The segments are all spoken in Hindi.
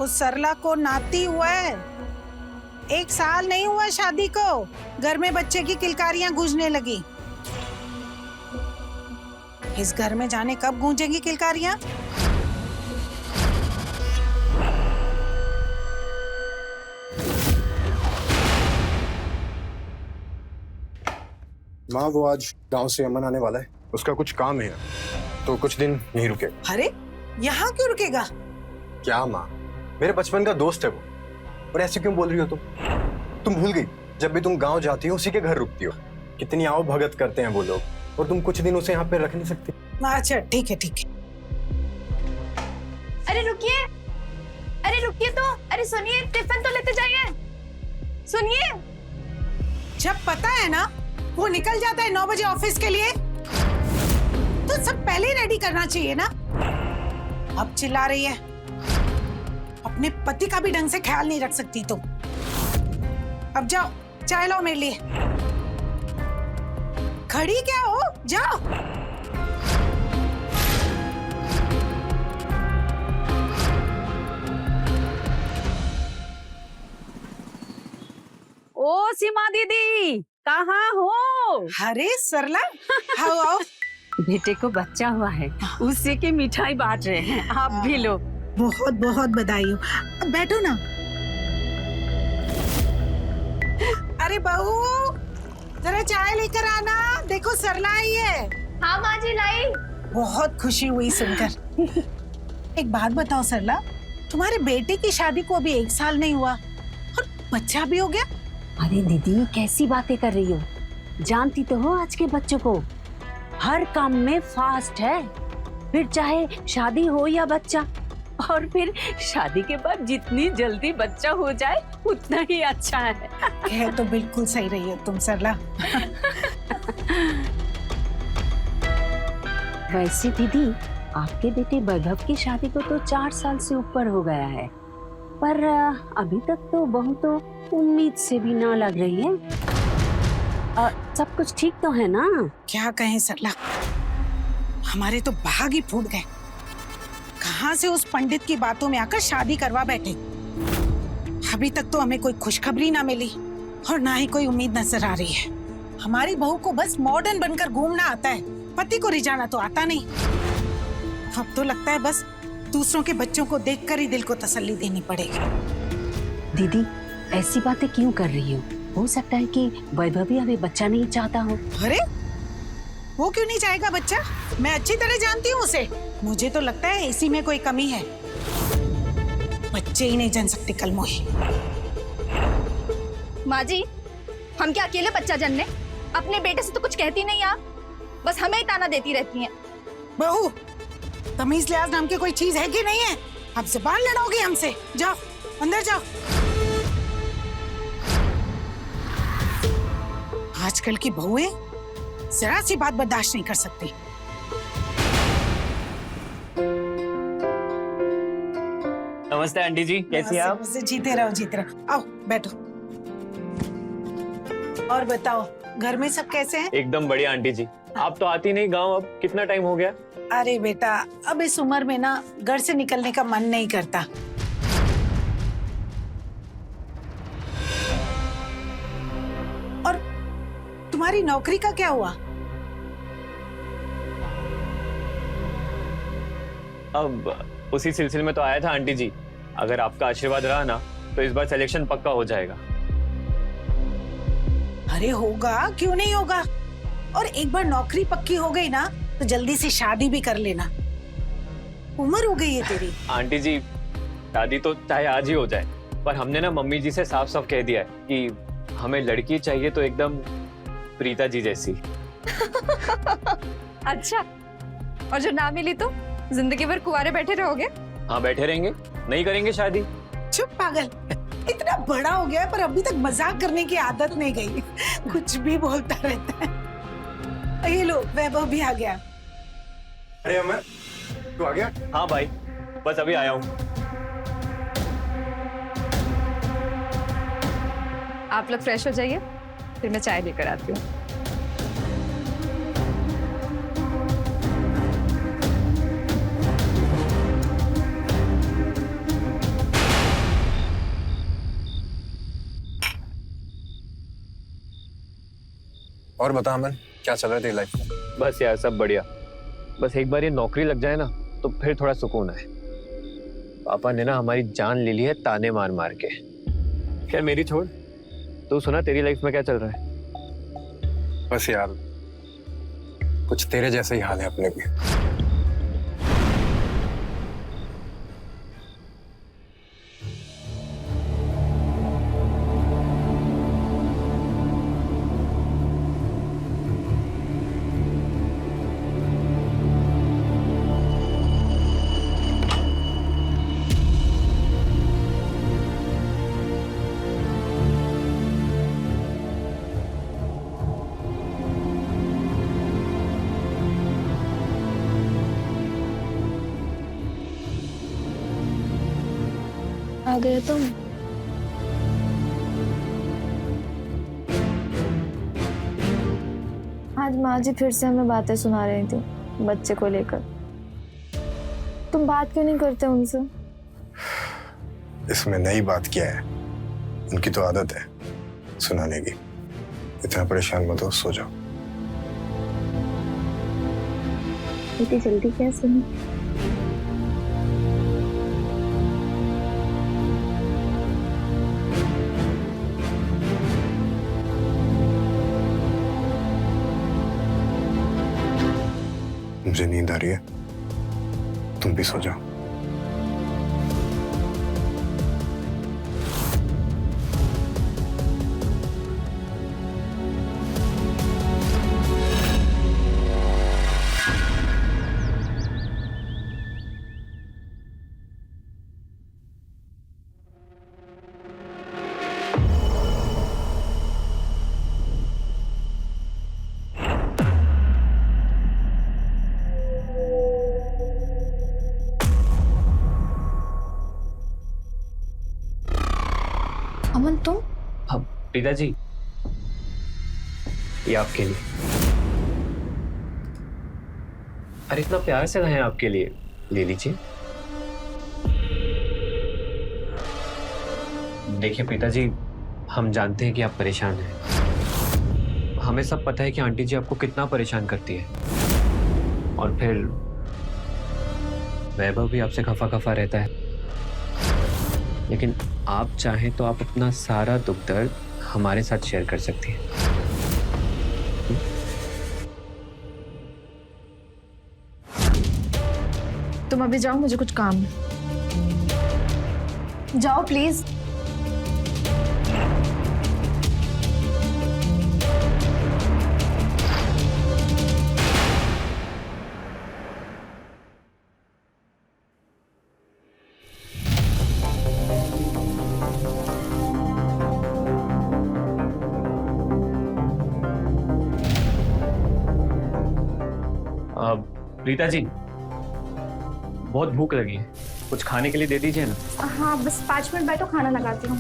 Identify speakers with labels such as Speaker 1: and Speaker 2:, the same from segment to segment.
Speaker 1: सरला को नाती हुआ है, 1 साल नहीं हुआ शादी को, घर में बच्चे की किलकारियां गूंजने लगी। इस घर में जाने कब गूंजेंगी किलकारियां?
Speaker 2: माँ वो आज गांव से अमन आने वाला है, उसका कुछ काम है तो कुछ दिन यहीं रुके।
Speaker 1: अरे यहाँ क्यों रुकेगा?
Speaker 2: क्या माँ, मेरे बचपन का दोस्त है वो, और ऐसे क्यों बोल रही हो तुम भूल गई जब भी तुम गांव जाती हो उसी के घर रुकती हो। कितनी आओ भगत करते हैं वो लोग, और तुम कुछ दिन उसे यहाँ पे रख नहीं सकती।
Speaker 1: अच्छा ठीक है ठीक है।
Speaker 3: अरे रुकिए तो, अरे सुनिए, टिफिन तो लेते जाइए। सुनिए,
Speaker 1: जब पता है ना वो निकल जाता है 9 बजे ऑफिस के लिए, तो सब पहले ही रेडी करना चाहिए ना। अब चिल्ला रही है, अपने पति का भी ढंग से ख्याल नहीं रख सकती तुम। अब जाओ चाय लाओ मेरे लिए। खड़ी क्या हो, जाओ।
Speaker 4: ओ सीमा दीदी, कहाँ हो?
Speaker 1: अरे सरला, आओ आओ।
Speaker 4: बेटे को बच्चा हुआ है, उसी की मिठाई बांट रहे हैं, आप भी लो।
Speaker 1: बहुत बहुत बधाई हो। अब बैठो ना। अरे बहू, जरा चाय लेकर आना, देखो सरला आई है।
Speaker 3: हाँ माँ जी लाई।
Speaker 1: बहुत खुशी हुई सुनकर। एक बात बताओ सरला, तुम्हारे बेटे की शादी को अभी 1 साल नहीं हुआ और बच्चा भी हो गया?
Speaker 4: अरे दीदी कैसी बातें कर रही हो, जानती तो हो आज के बच्चों को, हर काम में फास्ट है, फिर चाहे शादी हो या बच्चा, और फिर शादी के बाद जितनी जल्दी बच्चा हो जाए उतना ही अच्छा है।
Speaker 1: तो बिल्कुल सही रही हो तुम सरला।
Speaker 4: वैसे दीदी आपके बेटे वैभव की शादी को तो 4 साल से ऊपर हो गया है, पर अभी तक तो बहू तो उम्मीद से भी ना लग रही है। सब कुछ ठीक तो है ना?
Speaker 1: क्या कहें सरला, हमारे तो भाग ही फूट गए। कहां से उस पंडित की बातों में आकर शादी करवा बैठे। अभी तक तो हमें कोई खुशखबरी ना मिली और ना ही कोई उम्मीद नजर आ रही है। हमारी बहू को बस मॉडर्न बनकर घूमना आता है, पति को रिझाना तो आता नहीं। अब तो लगता है बस दूसरों के बच्चों को देखकर ही दिल को तसल्ली देनी पड़ेगी।
Speaker 4: दीदी ऐसी बातें क्यों कर रही हो सकता है कि वैभव भी अभी बच्चा नहीं चाहता हो।
Speaker 1: अरे वो क्यों नहीं चाहेगा बच्चा? मैं अच्छी तरह जानती हूँ उसे। मुझे तो लगता है इसी में कोई कमी है। बच्चे ही नहीं जन सकते कल मोही।
Speaker 3: माँ जी, हम क्या अकेले बच्चा जनने? अपने बेटे से तो कुछ कहती नहीं आप, बस हमें ही ताना देती रहती हैं।
Speaker 1: बहू, तमीज लिहाज नाम की कोई चीज है कि नहीं है? अब ज़बान लड़ाओगी हमसे? जाओ अंदर जाओ। आजकल की बहुएं जरा सी बात बर्दाश्त नहीं कर सकती।
Speaker 5: नमस्ते आंटी जी, कैसी हैं आप?
Speaker 1: जीते रहो जीते रहो। आओ बैठो। और बताओ घर में सब कैसे हैं?
Speaker 5: एकदम बढ़िया आंटी जी। आप तो आती नहीं गांव, अब कितना टाइम हो गया?
Speaker 1: अरे बेटा, अब इस उम्र में ना घर से निकलने का मन नहीं करता। और तुम्हारी नौकरी का क्या हुआ?
Speaker 5: अब उसी सिलसिले में तो आया था आंटी जी। अगर आपका आशीर्वाद रहा ना तो इस बार सिलेक्शन पक्का हो जाएगा।
Speaker 1: अरे होगा, क्यों नहीं होगा। और एक बार नौकरी पक्की हो गई ना तो जल्दी से शादी भी कर लेना। उम्र हो गई है तेरी।
Speaker 5: आंटी जी शादी तो चाहे आज ही हो जाए, पर हमने ना मम्मी जी से साफ साफ कह दिया है कि हमें लड़की चाहिए तो एकदम प्रीता जी जैसी।
Speaker 3: अच्छा, और जो ना मिली तो जिंदगी भर कुंवारे बैठे रहोगे?
Speaker 5: हाँ बैठे रहेंगे, नहीं करेंगे शादी।
Speaker 1: चुप पागल, इतना बड़ा हो गया पर अभी तक मजाक करने की आदत नहीं गई। कुछ भी बोलता रहता है। ये लो वैभव भी आ गया।
Speaker 2: अरे अमर, तू आ गया?
Speaker 5: हाँ भाई, बस अभी आया हूँ।
Speaker 3: आप लोग फ्रेश हो जाइए, फिर मैं चाय लेकर आती हूँ।
Speaker 2: और बता अमन, क्या चल रहा है तेरी लाइफ में?
Speaker 5: बस यार सब बढ़िया। बस एक बार ये नौकरी लग जाए ना तो फिर थोड़ा सुकून है। पापा ने ना हमारी जान ले ली है ताने मार मार के। खैर मेरी छोड़, तू सुना तेरी लाइफ में क्या चल रहा है?
Speaker 2: बस यार कुछ तेरे जैसे ही हाल है अपने भी।
Speaker 3: आ गए तुम? आज माँ जी फिर से हमें बातें सुना रही थी बच्चे को लेकर। तुम बात क्यों नहीं करते उनसे?
Speaker 2: इसमें नई बात क्या है, उनकी तो आदत है सुनाने की। इतना परेशान मत हो, सो जाओ।
Speaker 3: इतनी जल्दी क्या सुनी?
Speaker 2: मुझे नींद आ रही है, तुम भी सो जाओ।
Speaker 3: अमन तुम?
Speaker 5: हाँ पिताजी, ये आपके लिए। अरे इतना प्यार से लाए हैं आपके लिए, ले लीजिए। देखिए पिताजी, हम जानते हैं कि आप परेशान हैं। हमें सब पता है कि आंटी जी आपको कितना परेशान करती है, और फिर वैभव भी आपसे खफा खफा रहता है। लेकिन आप चाहें तो आप अपना सारा दुख दर्द हमारे साथ शेयर कर सकती हैं।
Speaker 3: तुम अभी जाओ, मुझे कुछ काम है। जाओ प्लीज।
Speaker 5: रीता जी, बहुत भूख लगी है, कुछ खाने के लिए दे दीजिए ना।
Speaker 3: हाँ बस 5 मिनट बैठो, खाना लगाती हूँ।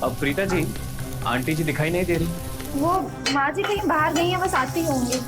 Speaker 5: अब प्रीता जी, आंटी जी दिखाई नहीं दे रही।
Speaker 3: वो माँ जी कहीं बाहर गई है, बस आती होंगी।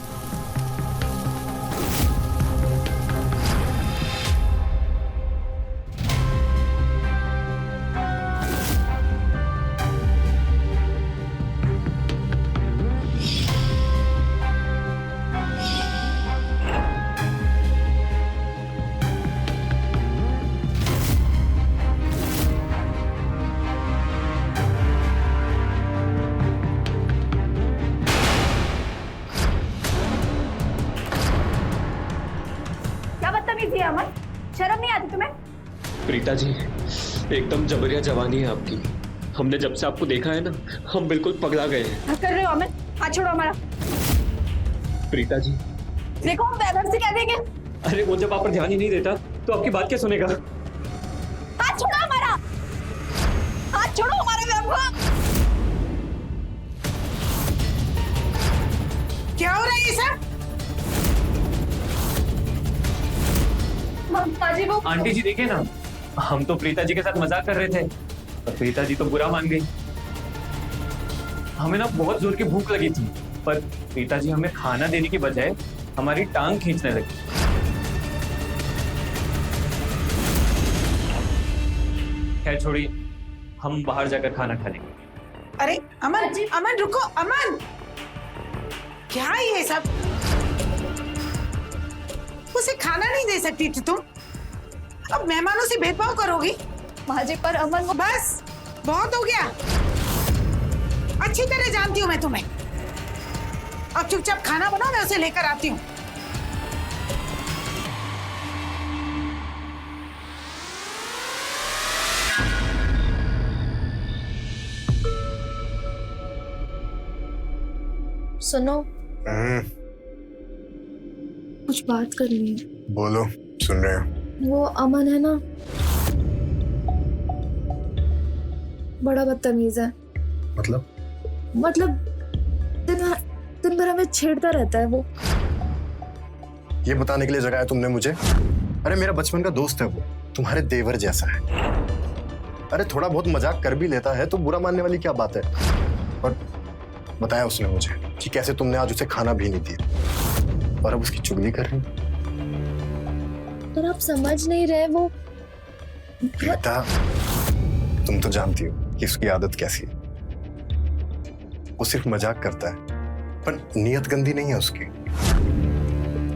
Speaker 3: अमन, शर्म नहीं आती तुम्हें?
Speaker 5: प्रीता जी, एकदम जबरिया जवानी है आपकी। हमने जब से आपको देखा है ना, हम बिल्कुल पगला गए हैं।
Speaker 3: क्या कर रहे हो अमन? हाथ छोड़ो हमारा।
Speaker 5: प्रीता जी
Speaker 3: देखो, हम वैभव से कह देंगे।
Speaker 5: अरे वो जब आप पर ध्यान ही नहीं देता तो आपकी बात क्या सुनेगा?
Speaker 3: हाथ छोड़ो हमारा, हाथ छोड़ो हमारे वैभव।
Speaker 1: क्या हो रहा है ये सब?
Speaker 3: माजी वो
Speaker 5: आंटी जी देखिए ना, हम तो प्रीता जी के साथ मजाक कर रहे थे, पर प्रीता जी तो बुरा मान गई। हमें ना बहुत जोर की भूख लगी थी, पर प्रीता जी हमें खाना देने की बजाय हमारी टांग खींचने लगी। खैर छोड़िए, हम बाहर जाकर खाना खा लेंगे।
Speaker 1: अरे अमन, अमन रुको, अमन, क्या ये सब? उसे खाना नहीं दे सकती थी तुम? अब मेहमानों से भेदभाव करोगी?
Speaker 3: माँ जी पर अमन वो
Speaker 1: बस बहुत हो गया। अच्छी तरह जानती हूँ मैं तुम्हें। अब चुपचाप खाना बनाओ, मैं उसे लेकर आती हूँ।
Speaker 3: सुनो, कुछ बात करनी है।
Speaker 2: बोलो, सुन रहे हो।
Speaker 3: वो अमन है ना, बड़ा बदतमीज है।
Speaker 2: मतलब
Speaker 3: दिन भर हमें छेड़ता रहता है वो।
Speaker 2: ये बताने के लिए जगाया तुमने मुझे? अरे मेरा बचपन का दोस्त है वो, तुम्हारे देवर जैसा है। अरे थोड़ा बहुत मजाक कर भी लेता है तो बुरा मानने वाली क्या बात है? और बताया उसने मुझे कि कैसे तुमने आज उसे खाना भी नहीं दिया और अब उसकी चुगली कर रही।
Speaker 3: पर आप समझ नहीं रहे, वो
Speaker 2: प्रीता, तुम तो जानती हो कि उसकी आदत कैसी है। वो सिर्फ मजाक करता है, पर नीयत गंदी नहीं है उसकी।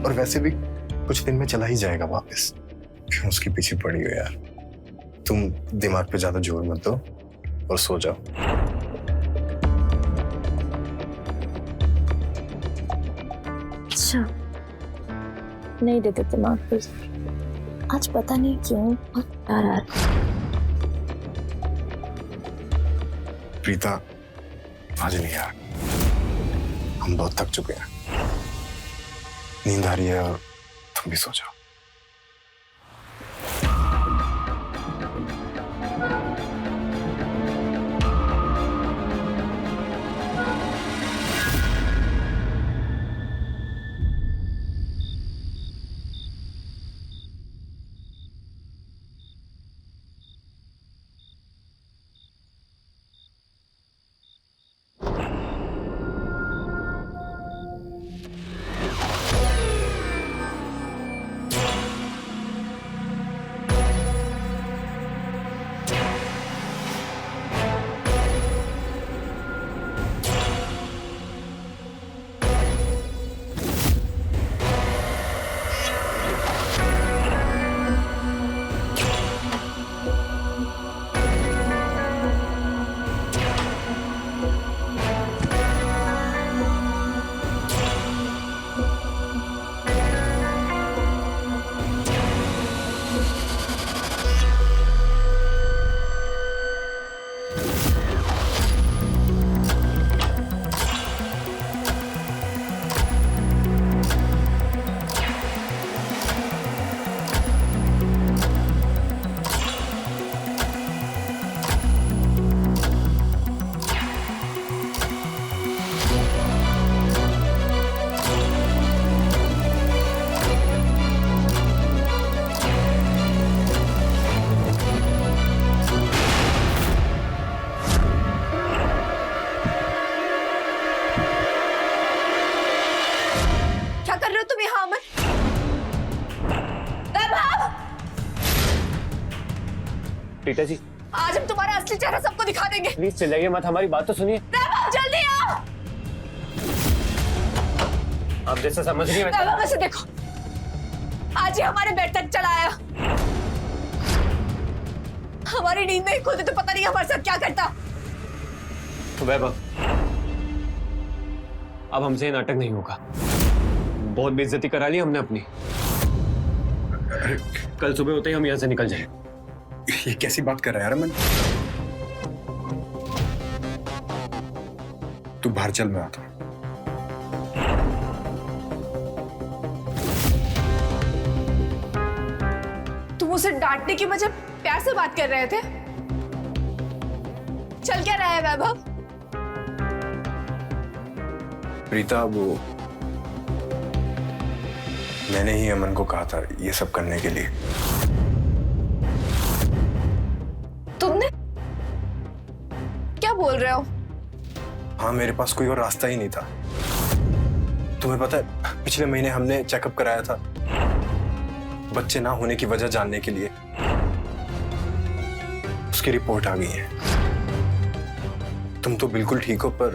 Speaker 2: और वैसे भी कुछ दिन में चला ही जाएगा वापस। क्यों उसके पीछे पड़ी हो यार? तुम दिमाग पे ज्यादा जोर मत दो और सो जाओ।
Speaker 3: अच्छा, नहीं देते दिमाग पे। आज पता नहीं क्यों
Speaker 2: प्रीता, आज नहीं यार, हम बहुत थक चुके हैं। नींद आ रही है और तुम भी सो जाओ।
Speaker 5: प्रीता जी,
Speaker 3: आज हम तुम्हारा असली चेहरा सबको दिखा देंगे।
Speaker 5: प्लीज चिल्लाइए मत, हमारी बात तो सुनिए।
Speaker 3: वैभव, जल्दी आओ।
Speaker 5: आप जैसा समझ रही हैं
Speaker 3: वैभव, वैसे देखो, आज ही हमारे बेड तक चला आया। हमारी नींद में खुद तो पता नहीं हमारे साथ क्या करता।
Speaker 5: वैभव, अब हमसे ये नाटक नहीं होगा। बहुत बेइज्जती करा ली हमने अपनी। कल सुबह होते ही हम यहाँ से निकल जाएं।
Speaker 2: ये कैसी बात कर रहा है यार अमन? तू बाहर चल, मैं आता हूं।
Speaker 3: तुम उसे डांटने की बजाय प्यार से बात कर रहे थे। चल क्या रहा है वैभव?
Speaker 2: प्रीता, वो मैंने ही अमन को कहा था ये सब करने के लिए।
Speaker 3: तुमने? क्या बोल रहे हो?
Speaker 2: हाँ, मेरे पास कोई और रास्ता ही नहीं था। तुम्हें पता है, पिछले महीने हमने चेकअप कराया था बच्चे ना होने की वजह जानने के लिए। उसकी रिपोर्ट आ गई है। तुम तो बिल्कुल ठीक हो, पर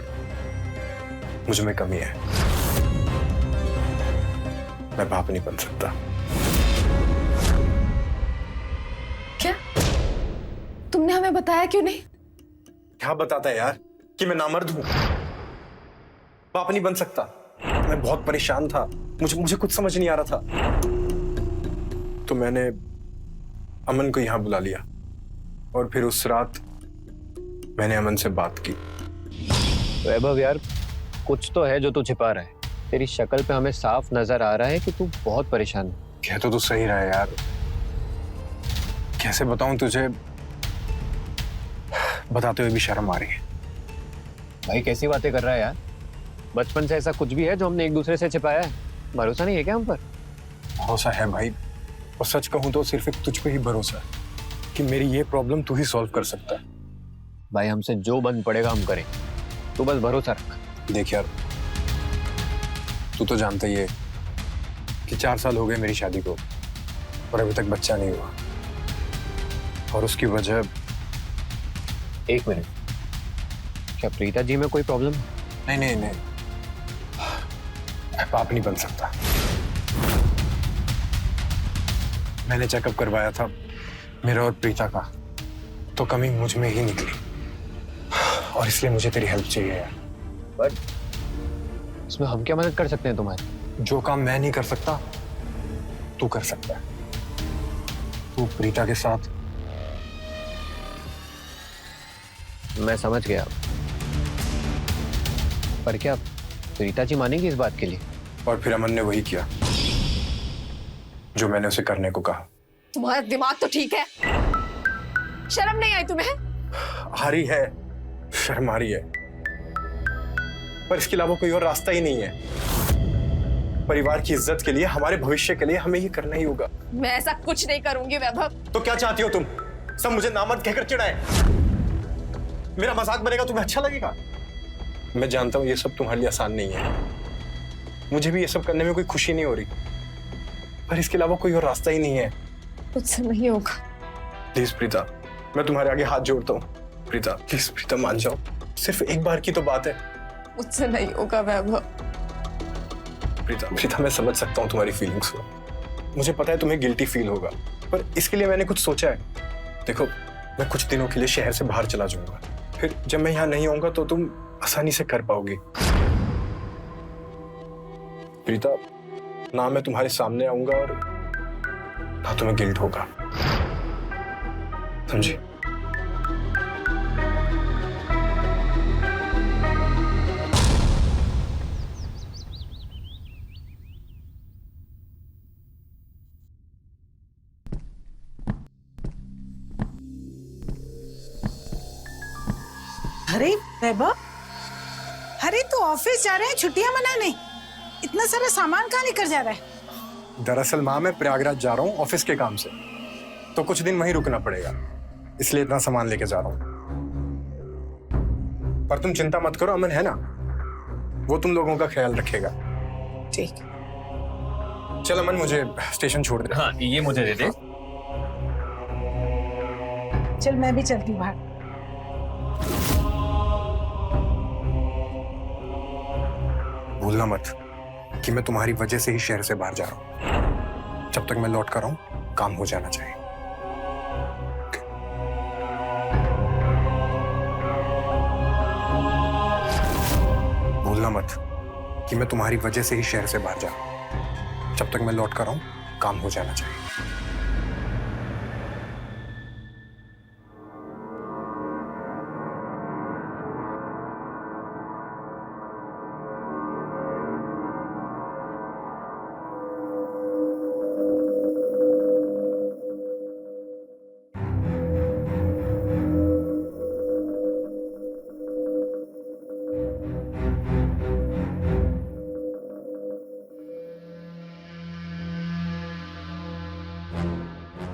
Speaker 2: मुझ में कमी है। मैं बाप नहीं बन सकता।
Speaker 3: क्या? तुमने हमें बताया क्यों नहीं?
Speaker 2: क्या बताता है यार कि मैं नामर्द हूं, बाप नहीं बन सकता। मैं बहुत परेशान था, मुझे कुछ समझ नहीं आ रहा था, तो मैंने अमन को यहां बुला लिया और फिर उस रात मैंने अमन से बात की।
Speaker 5: वैभव यार, कुछ तो है जो तू छिपा रहा है। तेरी शक्ल पे हमें साफ नजर आ रहा है कि तू बहुत परेशान है।
Speaker 2: कह तो तू सही रहा है यार, कैसे बताऊं तुझे, बताते हुए भी शर्म आ रही है।
Speaker 5: भाई कैसी बातें कर रहा है यार? बचपन से ऐसा कुछ भी है जो हमने एक दूसरे से छिपाया है? भरोसा नहीं है क्या हम पर?
Speaker 2: भरोसा है भाई, और सच कहूं तो सिर्फ एक तुझ पे ही भरोसा है कि मेरी ये प्रॉब्लम तू ही सॉल्व कर सकता है।
Speaker 5: भाई हमसे जो बन पड़ेगा हम करें, तू बस भरोसा रख।
Speaker 2: देख यार, तू तो जानता ही है कि 4 साल हो गए मेरी शादी को और अभी तक बच्चा नहीं हुआ, और उसकी वजह।
Speaker 5: एक मिनट, क्या प्रीता जी में कोई प्रॉब्लम?
Speaker 2: नहीं नहीं नहीं, मैं बाप नहीं बन सकता। मैंने चेकअप करवाया था मेरा और प्रीता का, तो कमी मुझ में ही निकली, और इसलिए मुझे तेरी हेल्प चाहिए यार।
Speaker 5: बट इसमें हम क्या मदद कर सकते हैं तुम्हारी?
Speaker 2: जो काम मैं नहीं कर सकता तू कर सकता है। तू प्रीता के साथ।
Speaker 5: मैं समझ गया, पर क्या प्रीता जी मानेंगी इस बात के लिए?
Speaker 2: और फिर अमन ने वही किया जो मैंने उसे करने को कहा।
Speaker 3: तुम्हारा दिमाग तो ठीक है, शर्म नहीं आई तुम्हें?
Speaker 2: आ रही है, शर्म आ रही है, पर इसके अलावा कोई और रास्ता ही नहीं है। परिवार की इज्जत के लिए, हमारे भविष्य के लिए हमें ये करना ही होगा।
Speaker 3: मैं ऐसा कुछ नहीं करूंगी वैभव।
Speaker 2: तो क्या चाहती हो तुम? सब मुझे नामर्द कहकर चिढ़ाए? मेरा मजाक बनेगा तुम्हें अच्छा लगेगा? मैं जानता हूं ये सब तुम्हारे लिए आसान नहीं है, मुझे भी ये सब करने में कोई खुशी नहीं हो रही, पर इसके अलावा कोई और रास्ता ही नहीं है।
Speaker 3: मुझसे नहीं होगा।
Speaker 2: प्लीज प्रीता, मैं तुम्हारे आगे हाथ जोड़ता हूँ। प्रीता प्लीज, प्रीता मान जाओ, सिर्फ एक बार की तो बात है।
Speaker 3: मुझसे नहीं होगा वैभव।
Speaker 2: प्रीता प्रीता, मैं समझ सकता हूँ तुम्हारी फीलिंग्स को, मुझे पता है तुम्हें गिल्टी फील होगा, पर इसके लिए मैंने कुछ सोचा है। देखो, मैं कुछ दिनों के लिए शहर से बाहर चला जाऊंगा, फिर जब मैं यहाँ नहीं आऊंगा तो तुम आसानी से कर पाओगी। प्रीता, ना मैं तुम्हारे सामने आऊंगा और ना तुम्हें गिल्ट होगा, समझी?
Speaker 1: अरे वैभव, अरे तू ऑफिस जा रहे हैं छुट्टियां मनाने? इतना सारा सामान कहाँ लेकर जा रहा है?
Speaker 2: दरअसल माँ, मैं प्रयागराज जा रहा हूँ ऑफिस के काम से, तो कुछ दिन वहीं रुकना पड़ेगा, इसलिए इतना सामान लेके जा रहा हूँ। पर तुम चिंता मत करो, अमन है ना, वो तुम लोगों का ख्याल रखेगा।
Speaker 1: ठीक।
Speaker 2: चल अमन, मुझे स्टेशन छोड़ दे।
Speaker 5: हाँ, ये मुझे दे दे।
Speaker 1: चल मैं भी चलती हूँ बाहर।
Speaker 2: भूलना मत कि मैं तुम्हारी वजह से ही शहर से बाहर जा रहा हूं। जब तक मैं लौट कर आऊं, काम हो जाना चाहिए। भूलना मत कि मैं तुम्हारी वजह से ही शहर से बाहर जा रहा हूं। जब तक मैं लौट कर आऊं, काम हो जाना चाहिए।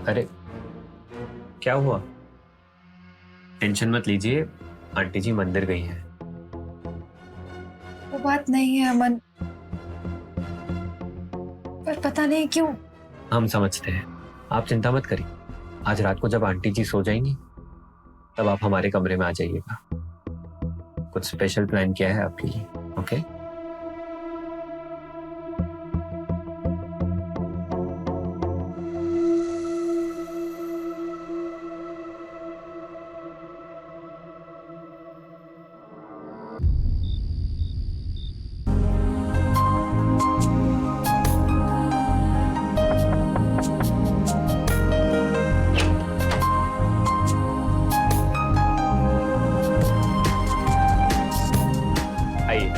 Speaker 5: अरे क्या हुआ? टेंशन मत लीजिए, आंटी जी मंदिर गई हैं।
Speaker 3: वो बात नहीं है अमन, पर पता नहीं क्यों।
Speaker 5: हम समझते हैं, आप चिंता मत करिए। आज रात को जब आंटी जी सो जाएंगी तब आप हमारे कमरे में आ जाइएगा। कुछ स्पेशल प्लान किया है आपके लिए। ओके आइए।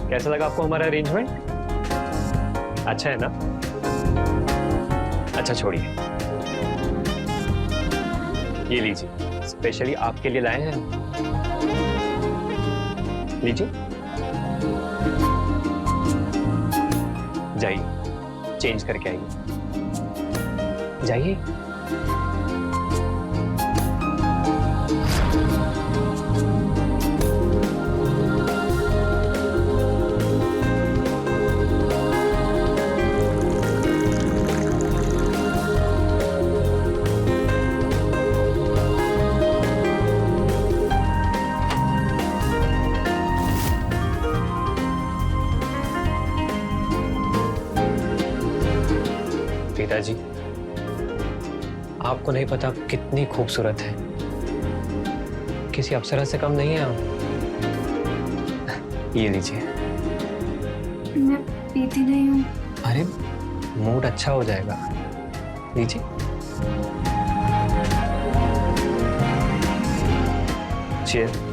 Speaker 5: कैसा लगा आपको हमारा अरेंजमेंट? अच्छा है ना? अच्छा छोड़िए, ये लीजिए, स्पेशली आपके लिए लाए हैं। लीजिए, जाइए चेंज करके आइए, जाइए। पिताजी, आपको नहीं पता आप कितनी खूबसूरत है, किसी अप्सरा से कम नहीं है आप। ये लीजिए।
Speaker 3: मैं पीती नहीं हूँ।
Speaker 5: अरे मूड अच्छा हो जाएगा, लीजिए। चीयर।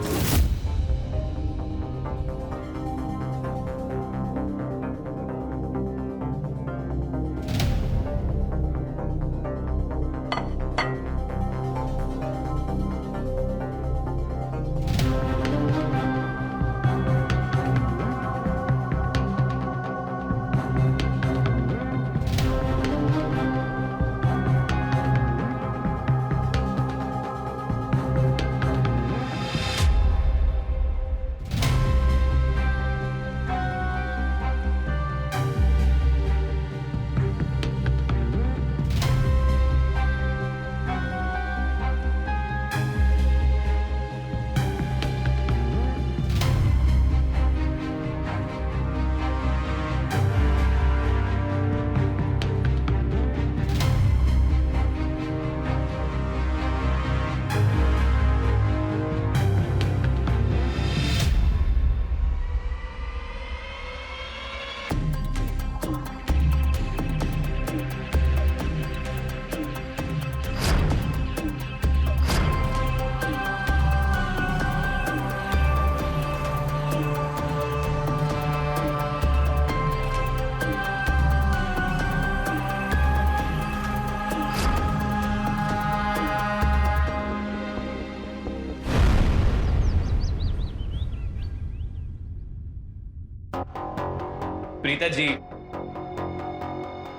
Speaker 6: प्रीता जी,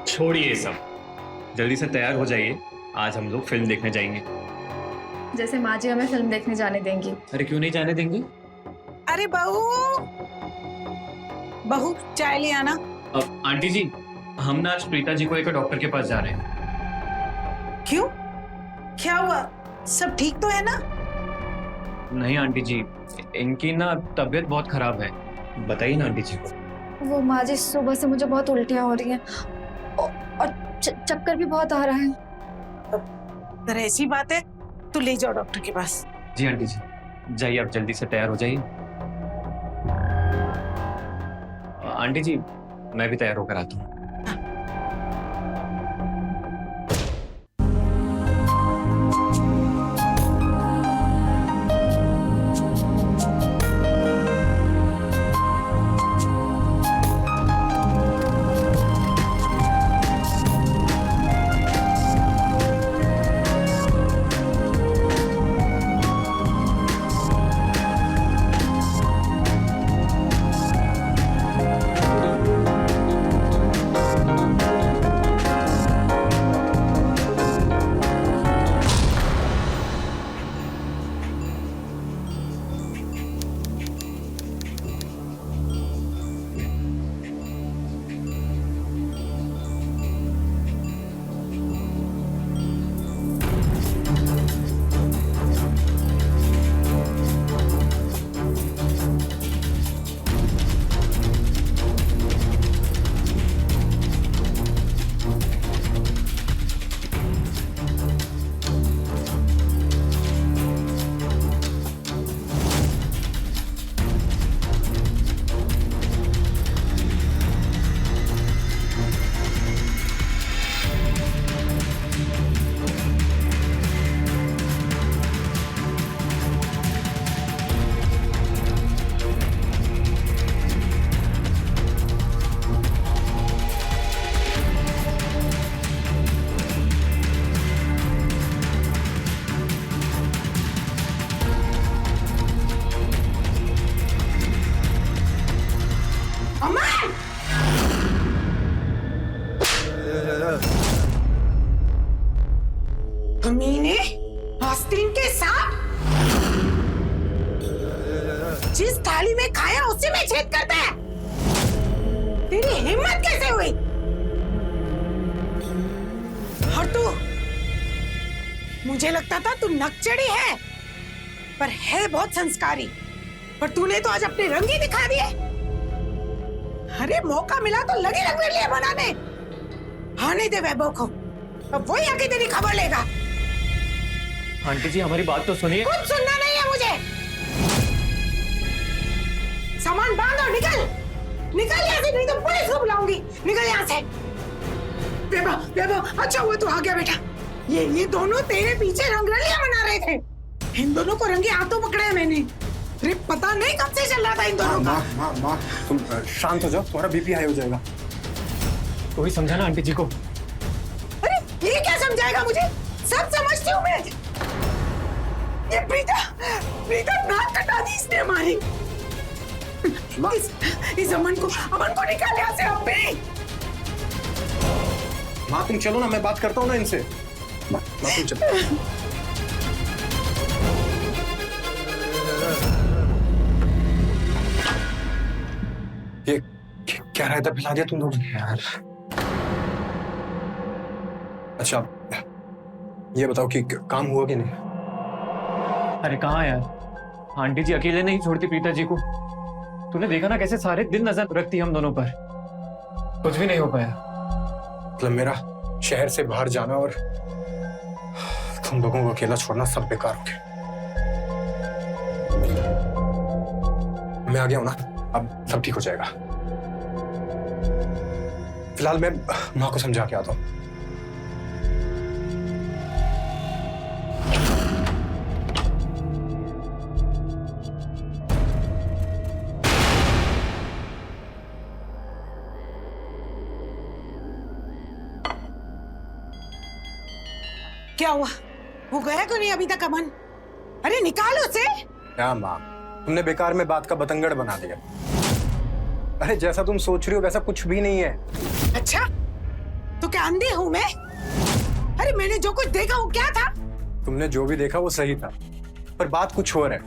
Speaker 6: छोड़िए ये सब, जल्दी से तैयार हो जाइए, आज हम लोग फिल्म देखने जाएंगे।
Speaker 3: जैसे माँ जी हमें फिल्म देखने जाने देंगी।
Speaker 6: अरे क्यों नहीं जाने देंगे?
Speaker 1: अरे बहू, बहू चाय ले आना।
Speaker 6: अब आंटी जी, हम ना आज प्रीता जी को एक डॉक्टर के पास जा रहे हैं।
Speaker 1: क्यों, क्या हुआ? सब ठीक तो है ना?
Speaker 6: नहीं आंटी जी, इनकी ना तबीयत बहुत खराब है। बताइए ना आंटी जी को।
Speaker 3: वो माँ जी, सुबह से मुझे बहुत उल्टियाँ हो रही हैं और चक्कर भी बहुत आ रहा है।
Speaker 1: अगर ऐसी बात है तो ले जाओ डॉक्टर के पास।
Speaker 6: जी आंटी जी, जाइए आप जल्दी से तैयार हो जाइए। आंटी जी, मैं भी तैयार होकर आता हूँ।
Speaker 1: थाली में खाया उसी में छेद करता है। तेरी हिम्मत कैसे हुई? और तू, मुझे लगता था तू नकचड़ी है, पर है बहुत संस्कारी। पर तूने तो आज अपने रंग ही दिखा दिए। अरे मौका मिला तो लगे रंगरेलियां बनाने। आने दे वैभव को, अब वही आके तेरी खबर लेगा।
Speaker 6: आंटी जी हमारी बात तो सुनिए।
Speaker 1: कुछ सुनना नहीं है मुझे। सामान बांध और निकल, निकल यहाँ से, नहीं तो पुलिस को बुलाऊंगी। निकल यहाँ से। वैभव, वैभव, अच्छा हुआ तू आ गया बेटा। ये दोनों तेरे पीछे रंगरलियां बना रहे थे। इन दोनों को रंगे हाथों पकड़ा है मैंने। अरे पता नहीं कब से चल रहा था इन दोनों का।
Speaker 2: माँ, तुम शांत हो जाओ, तुम्हारा बीपी हाई हो जाएगा।
Speaker 6: कोई समझाना आंटी जी को।
Speaker 1: अरे ये क्या समझाएगा मुझे? सब समझती हूँ मैं। ये प्रीता नाक कटा दी इसने हमारी। इस अमन को निकाल यहाँ से अब भी।
Speaker 2: माँ तुम चलो ना, मैं बात करता हूँ ना इनसे। माँ तुम चलो। ये क्या रायता पिला दिया तुम लोग यार। अच्छा ये बताओ कि काम हुआ कि नहीं?
Speaker 6: अरे कहाँ यार, आंटी जी अकेले नहीं छोड़ती प्रीता जी को। तूने देखा ना कैसे सारे दिन नजर रखती हम दोनों पर। कुछ भी नहीं हो पाया।
Speaker 2: मतलब मेरा शहर से बाहर जाना और तुम लोगों को अकेला छोड़ना सब बेकार हो गया। मैं आ गया हूं ना, अब सब ठीक हो जाएगा। फिलहाल मैं माँ को समझा के आता हूं।
Speaker 1: क्या हुआ? वो गया क्यों नहीं अभी तक अमन? अरे निकालो उसे।
Speaker 2: क्या माँ, तुमने बेकार में बात का बतंगड़ बना दिया। अरे जैसा तुम सोच रही हो वैसा कुछ भी नहीं है।
Speaker 1: अच्छा तो क्या अंधी हूं मैं? अरे मैंने जो कुछ देखा वो क्या था?
Speaker 2: तुमने जो भी देखा वो सही था, पर बात कुछ और है।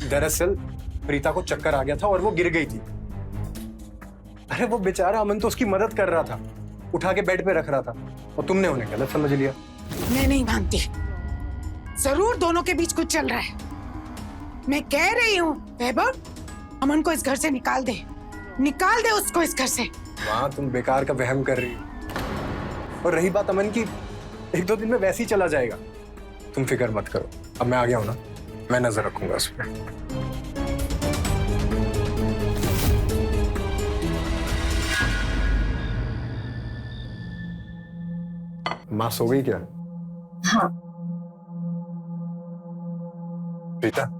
Speaker 2: दरअसल प्रीता को चक्कर आ गया था और वो गिर गई थी। अरे वो बेचारा अमन तो उसकी मदद कर रहा था, उठा के बेड पे रख रहा था, और तुमने उन्हें गलत समझ लिया। मैं
Speaker 1: नहीं मानती, जरूर दोनों के बीच कुछ चल रहा है। मैं कह रही हूँ वैभव, अमन को इस घर से निकाल दे, निकाल दे उसको इस घर से।
Speaker 2: माँ तुम बेकार का वहम कर रही हो। और रही बात अमन की, 1-2 दिन में वैसे ही चला जाएगा, तुम फिक्र मत करो। अब मैं आ गया हूं ना, मैं नजर रखूंगा उस पर। माँ सो गई क्या?
Speaker 3: हाँ।
Speaker 2: प्रीता,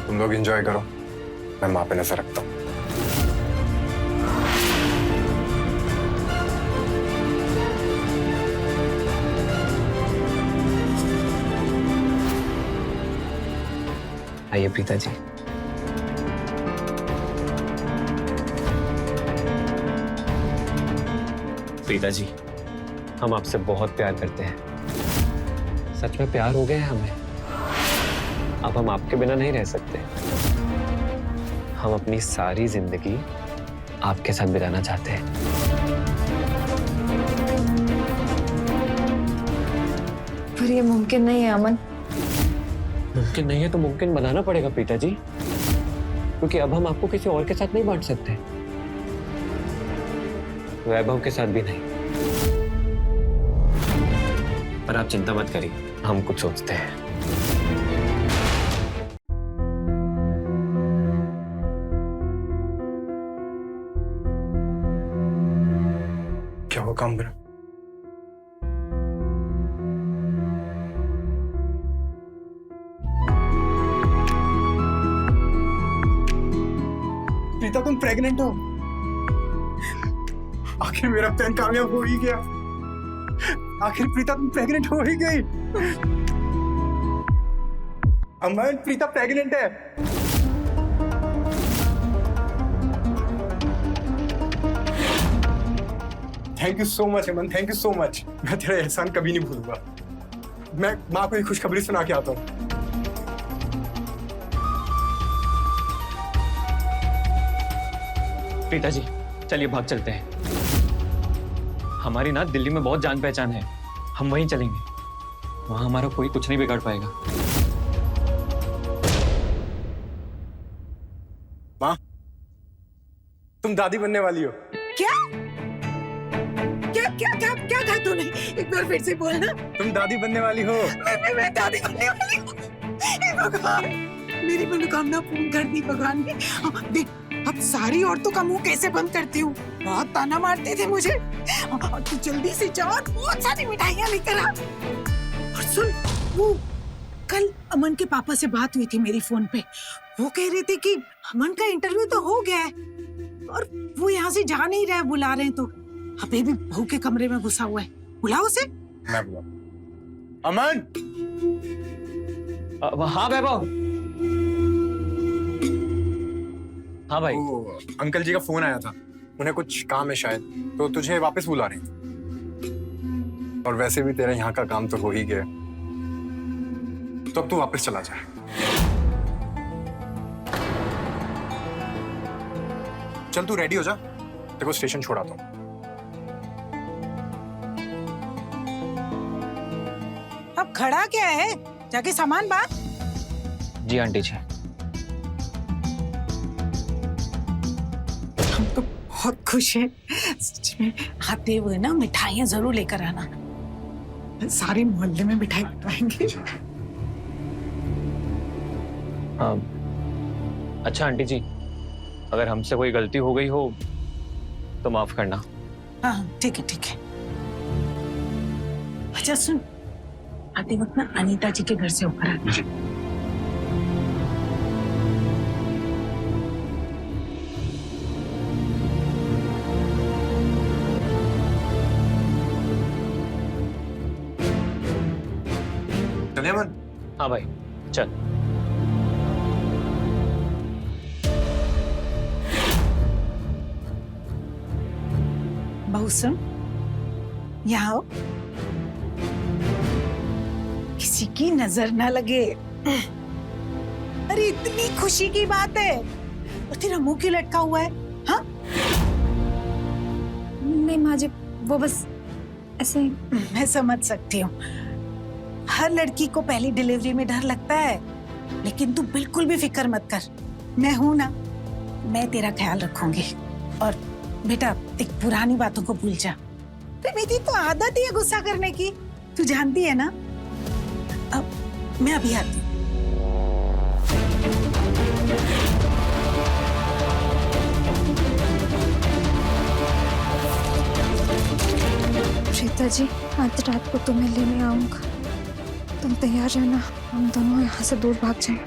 Speaker 2: तुम लोग एंजॉय करो, मैं माँ पे नजर रखता हूँ।
Speaker 5: आइए प्रीता जी। प्रीता जी, हम आपसे बहुत प्यार करते हैं। सच में प्यार हो गया है हमें। अब हम आपके बिना नहीं रह सकते। हम अपनी सारी जिंदगी आपके साथ बिताना चाहते हैं।
Speaker 3: पर ये मुमकिन नहीं है अमन।
Speaker 5: मुमकिन नहीं है तो मुमकिन बनाना पड़ेगा प्रीता जी, क्योंकि अब हम आपको किसी और के साथ नहीं बांट सकते, वैभव के साथ भी नहीं। पर आप चिंता मत करिए, हम कुछ सोचते हैं।
Speaker 2: क्या हुआ काम मेरा? प्रीता तुम प्रेग्नेंट हो? आखिर मेरा प्लान कामयाब हो ही गया। आखिर प्रीता तुम प्रेग्नेंट हो ही गई। अमन, प्रीता प्रेग्नेंट है। Thank you so much Aman, thank you so much. मैं तेरा एहसान कभी नहीं भूलूंगा। मैं माँ को एक खुशखबरी सुना के आता हूँ।
Speaker 6: प्रीता जी चलिए भाग चलते हैं। हमारी ना दिल्ली में बहुत जान पहचान है, हम वहीं चलेंगे। वहां हमारा कोई कुछ नहीं बिगाड़ पाएगा।
Speaker 2: माँ, तुम दादी बनने वाली हो।
Speaker 1: क्या क्या क्या क्या क्या कहा तूने? एक बार फिर से बोलना।
Speaker 2: तुम दादी बनने वाली हो।
Speaker 1: मैं दादी बनने वाली हूँ। हे भगवान, मेरी मनोकामना पूर्ण कर दी भगवान ने। देख, अब सारी औरतों का मुंह कैसे बंद करती हूँ। बहुत ताना मारते थे मुझे। तू जल्दी से जा और बहुत सारी मिठाइयाँ लेकर आ। और सुन, वो कल अमन के पापा से बात हुई थी मेरी फोन पे। वो कह रहे थे कि अमन का इंटरव्यू तो हो गया है और वो यहाँ से जा नहीं रहा, बुला रहे हैं। तो अभी भी बहू के कमरे में घुसा हुआ है। बुलाओ उसे।
Speaker 2: मैं बुलाऊं? अमन!
Speaker 6: हाँ वैभव। हाँ भाई।
Speaker 2: वो अंकल जी का फोन आया था, उन्हें कुछ काम है शायद, तो तुझे वापस बुला रहे हैं। और वैसे भी तेरा यहाँ का काम तो हो ही गया, तो अब तू वापस चला जा। चल तू रेडी हो जा, तेरे को स्टेशन छोड़ाता हूँ।
Speaker 1: अब खड़ा क्या है? जाके सामान बांध।
Speaker 6: जी आंटी जी।
Speaker 1: हम तो बहुत खुश हैं। सच में आते हुए ना मिठाइयाँ जरूर लेकर आना। सारे मोहल्ले में मिठाई खिलाएंगे।
Speaker 6: अच्छा आंटी जी, अगर हमसे कोई गलती हो गई हो तो माफ करना।
Speaker 1: हाँ ठीक है ठीक है। अच्छा सुन, आते वक्त ना अनीता जी के घर से ऊपर आना।
Speaker 2: चलिए अमन।
Speaker 6: हाँ भाई चल।
Speaker 1: बहू सुन, यहाँ आओ। किसी की नजर ना लगे। अरे इतनी खुशी की बात है और तेरा मुंह क्यों लटका हुआ है? हाँ
Speaker 3: नहीं माँ जी, वो बस ऐसे ही।
Speaker 1: मैं समझ सकती हूँ, हर लड़की को पहली डिलीवरी में डर लगता है, लेकिन तू बिल्कुल भी फिक्र मत कर। मैं हूं ना, मैं तेरा ख्याल रखूंगी। और बेटा, एक पुरानी बातों को भूल जा। मेरी तो आदत ही है गुस्सा करने की, तू जानती है ना। अब मैं अभी आती हूँ।
Speaker 3: प्रीता जी, आज रात को तुम्हें लेने आऊंगा। तुम तैयार रहना, हम दोनों यहाँ से दूर भाग जाएं।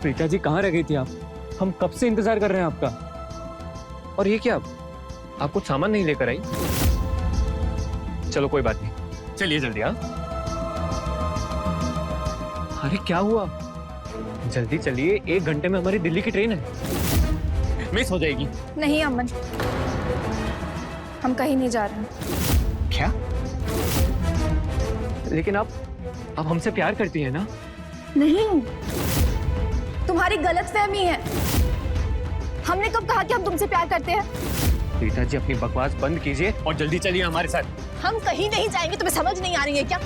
Speaker 6: प्रीता जी कहाँ रह गई थी आप? हम कब से इंतजार कर रहे हैं आपका।
Speaker 5: और ये क्या, आप कुछ सामान नहीं लेकर आई?
Speaker 6: चलो कोई बात नहीं, चलिए जल्दी। हाँ अरे क्या हुआ? जल्दी चलिए, 1 घंटे में हमारी दिल्ली की ट्रेन है। मिस हो जाएगी।
Speaker 3: नहीं अमन, हम कहीं नहीं जा रहे हैं।
Speaker 6: क्या? लेकिन आप हमसे प्यार करती है ना?
Speaker 3: नहीं, तुम्हारी गलतफहमी है। हमने कब कहा कि हम तुमसे प्यार करते हैं?
Speaker 6: प्रीता जी अपनी बकवास बंद कीजिए और जल्दी चलिए हमारे साथ।
Speaker 3: हम कहीं नहीं जाएंगे, तुम्हें समझ नहीं आ रही है क्या?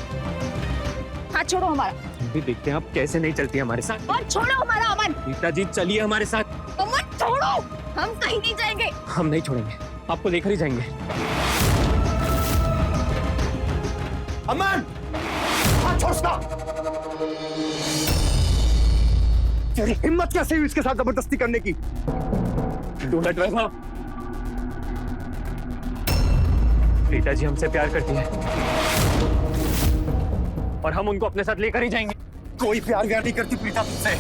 Speaker 3: हाथ छोड़ो हमारा।
Speaker 6: हम भी देखते हैं आप कैसे नहीं चलती हमारे साथ।
Speaker 3: और छोड़ो हमारा अमन।
Speaker 6: प्रीता जी चलिए हमारे साथ।
Speaker 3: अमन छोड़ो, हम कहीं नहीं जाएंगे।
Speaker 6: हम नहीं छोड़ेंगे, आपको लेकर ही जाएंगे।
Speaker 2: अमन, हाथ छोड़ उसका। तेरी हिम्मत कैसे हुई इसके साथ जबरदस्ती करने की?
Speaker 6: डोंट वैभव। प्रीता जी हमसे प्यार करती है और हम उनको अपने साथ लेकर ही जाएंगे।
Speaker 2: कोई प्यार व्यार नहीं करती प्रीता तुझसे।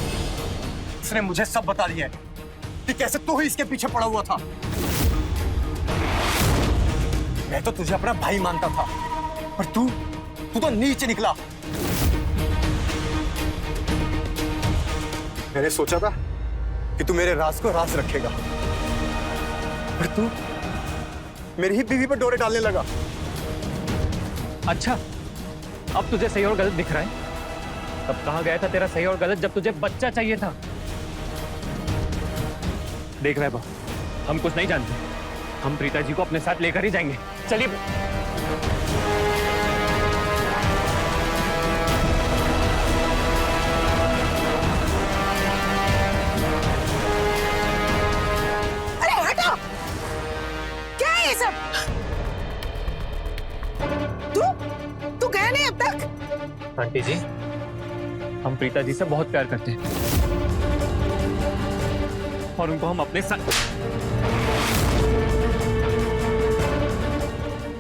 Speaker 2: उसने मुझे सब बता दिया है कि कैसे तू ही इसके पीछे पड़ा हुआ था। मैं तो तुझे अपना भाई मानता था, पर तू तो नीचे निकला। मैंने सोचा था कि तू मेरे राज को राज रखेगा, पर तू मेरी ही बीवी पर डोरे डालने लगा।
Speaker 6: अच्छा, अब तुझे सही और गलत दिख रहा है? तब कहाँ गया था तेरा सही और गलत जब तुझे बच्चा चाहिए था? देख वैभव, हम कुछ नहीं जानते। हम प्रीता जी को अपने साथ लेकर ही जाएंगे। चलिए।
Speaker 1: अरे हटो! क्या है ये सब? तू गया नहीं अब तक?
Speaker 6: आंटी जी, हम प्रीता जी से बहुत प्यार करते हैं और उनको हम अपने साथ।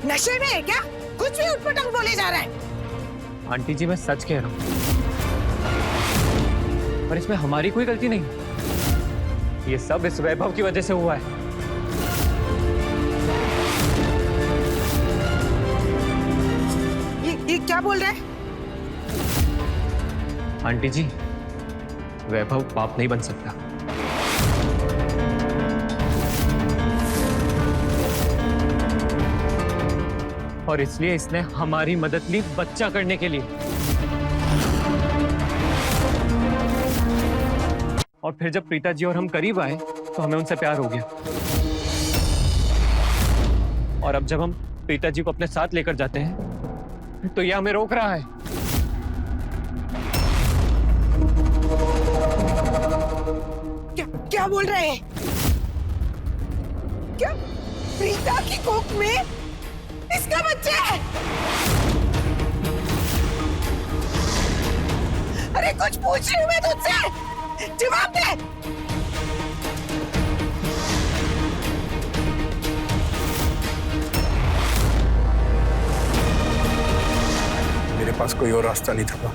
Speaker 1: नशे में है क्या? कुछ भी उठपटांग बोले जा रहा है।
Speaker 6: आंटी जी मैं सच कह रहा हूं, पर इसमें हमारी कोई गलती नहीं। ये सब इस वैभव की वजह से हुआ है।
Speaker 1: ये क्या बोल रहा है?
Speaker 6: आंटी जी, वैभव पाप नहीं बन सकता। और इसलिए इसने हमारी मदद ली बच्चा करने के लिए। और फिर जब प्रीता जी और हम करीब आए तो हमें उनसे प्यार हो गया। और अब जब हम प्रीता जी को अपने साथ लेकर जाते हैं तो यह हमें रोक रहा है।
Speaker 1: क्या बोल रहे हैं? क्या प्रीता की कोख में इसका बच्चा है? अरे कुछ पूछ रही हूँ मैं तुझसे, जवाब दे।
Speaker 2: मेरे पास कोई और रास्ता नहीं था।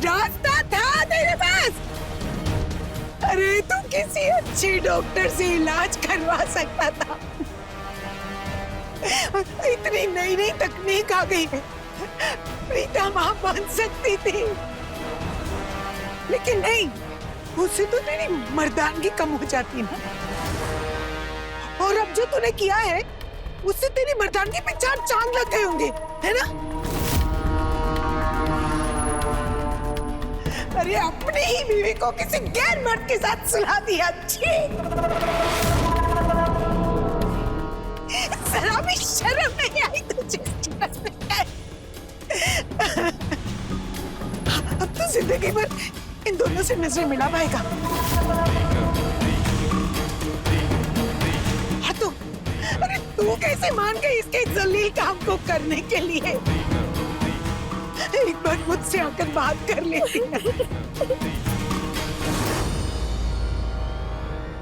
Speaker 1: रास्ता था तेरे पास? अरे तू किसी अच्छे डॉक्टर से इलाज करवा सकता था। इतनी नई नई तकनीक आ गई है, प्रीता मां बन सकती थी। लेकिन नहीं, उससे तो तेरी मर्दानगी कम हो जाती ना। और अब जो तूने किया है उससे तेरी मर्दानगी पे चार चांद लग गए होंगे, है ना? अरे अपनी ही बीवी को किसी गैर मर्द के साथ सुला दिया। छी! जरा भी शर्म नहीं आई तुझे? अब तो जिंदगी भर इन दोनों से नजरें मिला पाएगा। हाँ तो, अरे तू कैसे मान गई इसके जलील काम को करने के लिए? एक बार मुझसे आकर बात कर लेती ना।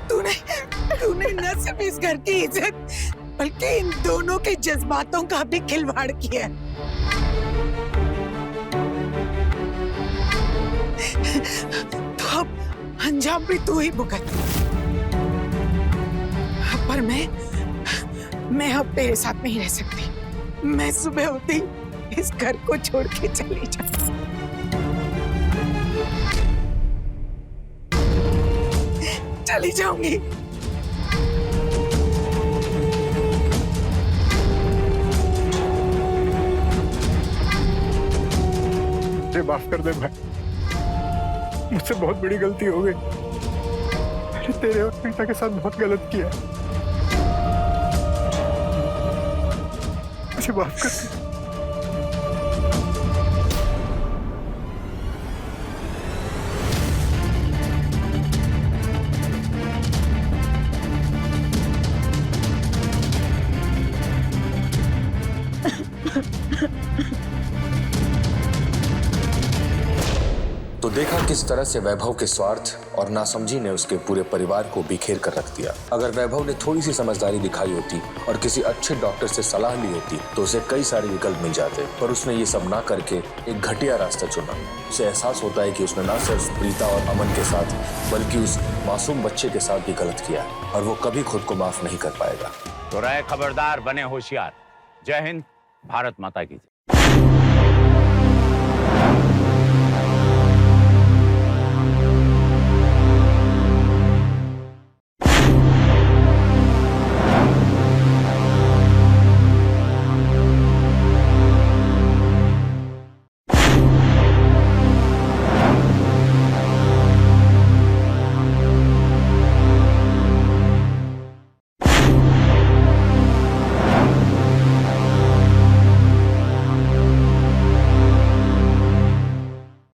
Speaker 1: तूने न सिर्फ इस घर की इज्जत बल्कि इन दोनों के जज्बातों का भी खिलवाड़ किया। तो अब अंजाम भी तू ही भुगत। पर मैं अब तेरे साथ नहीं रह सकती। मैं सुबह होती इस घर को छोड़ के चली जा। चली जाऊंगी।
Speaker 2: मुझे माफ कर दे भाई, मुझसे बहुत बड़ी गलती हो गई। मैंने तेरे और प्रीता के साथ बहुत गलत किया। मुझे माफ कर दे।
Speaker 7: तो देखा किस तरह से वैभव के स्वार्थ और नासमझी ने उसके पूरे परिवार को बिखेर कर रख दिया। अगर वैभव ने थोड़ी सी समझदारी दिखाई होती और किसी अच्छे डॉक्टर से सलाह ली होती तो उसे कई सारे विकल्प मिल जाते, पर उसने ये सब ना करके एक घटिया रास्ता चुना। उसे एहसास होता है कि उसने ना सिर्फ प्रीता और अमन के साथ बल्कि उस मासूम बच्चे के साथ भी गलत किया और वो कभी खुद को माफ नहीं कर पाएगा।
Speaker 8: तो रहे खबरदार, बने होशियार। जय हिंद, भारत माता की जय।